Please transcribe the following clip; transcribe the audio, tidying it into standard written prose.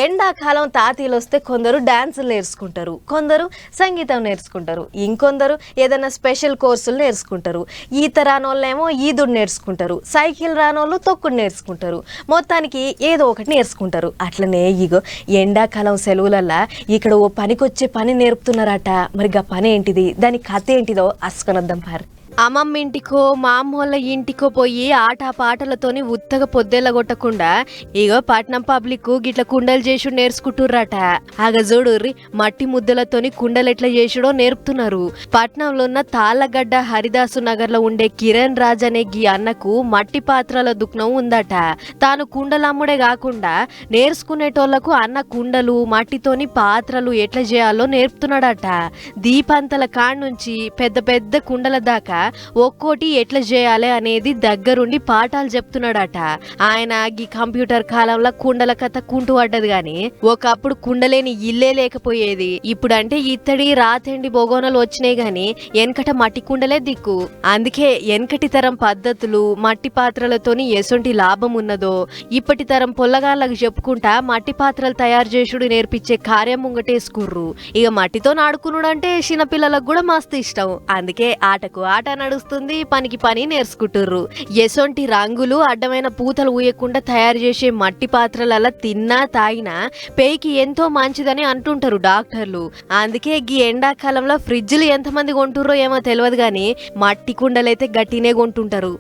ఎండాకాలం తాతీలు వస్తే కొందరు డాన్సులు నేర్చుకుంటారు, కొందరు సంగీతం నేర్చుకుంటారు, ఇంకొందరు ఏదైనా స్పెషల్ కోర్సులు నేర్చుకుంటారు. ఈత రానోళ్ళేమో ఈదుడు నేర్చుకుంటారు, సైకిల్ రానోళ్ళు తొక్కుడు నేర్చుకుంటారు. మొత్తానికి ఏదో ఒకటి నేర్చుకుంటారు. అట్లనే ఇగో ఎండాకాలం సెలవులల్లా ఇక్కడ ఓ పనికొచ్చే పని నేర్పుతున్నారట. మరి గా పని ఏంటిది, దాని కథ ఏంటిదో అస్కొనొద్దాం పారు. అమ్మమ్మ ఇంటికో మా అమ్మోళ్ళ ఇంటికో పోయి ఆట పాటలతోని ఉత్తగా పొద్దెళ్ళగొట్టకుండా ఇగో పట్నం పబ్లిక్ గిట్ల కుండలు చేసుడు నేర్చుకుంటుర్రట. ఆగ చూడుర్రి, మట్టి ముద్దలతోని కుండలు ఎట్లా చేసుడో నేర్పుతున్నారు. పట్నంలో ఉన్న తాళ్ళగడ్డ హరిదాసు నగర్ లో ఉండే కిరణ్ రాజ్ అనే గీ అన్నకు మట్టి పాత్రల దుకాణం ఉందట. తాను కుండలు అమ్ముడే కాకుండా నేర్చుకునేటోళ్లకు అన్న కుండలు మట్టితోని పాత్రలు ఎట్లా చేయాలో నేర్పుతున్నాడట. దీపంతల కాడ నుంచి పెద్ద పెద్ద కుండల దాకా ఒక్కోటి ఎట్లా చేయాలి అనేది దగ్గరుండి పాఠాలు చెప్తున్నాడట. ఆయన ఈ కంప్యూటర్ కాలంలో కుండల కథ కుంటూ పడ్డది గాని ఒకప్పుడు కుండలేని ఇల్లే లేకపోయేది. ఇప్పుడంటే ఇత్తడి రాతెండి బొగోనలు వచ్చినాయి గాని వెనకట మట్టి కుండలే దిక్కు. అందుకే వెనకటి తరం పద్ధతులు మట్టి పాత్రలతోని ఎసొంటి లాభం ఉన్నదో ఇప్పటి తరం పొల్లగాళ్ళకు చెప్పుకుంటా మట్టి పాత్రలు తయారు చేసుడు నేర్పించే కార్యం ముంగటేసుకుర్రు. ఇక మట్టితో ఆడుకునుడంటే చిన్నపిల్లలకు కూడా మస్తు ఇష్టం. అందుకే ఆటకు ఆట నడుస్తుంది, పనికి పని నేర్చుకుంటుర్రు. ఎసొంటి రంగులు అడ్డమైన పూతలు ఊయకుండా తయారు చేసే మట్టి పాత్రలలా తిన్నా తాగినా పేయికి ఎంతో మంచిదని అంటుంటారు డాక్టర్లు. అందుకే గీ ఎండాకాలంలో ఫ్రిడ్జ్లు ఎంతమంది కొంటుర్రో ఏమో తెలియదు గాని మట్టి కుండలైతే గట్టినే కొంటుంటారు.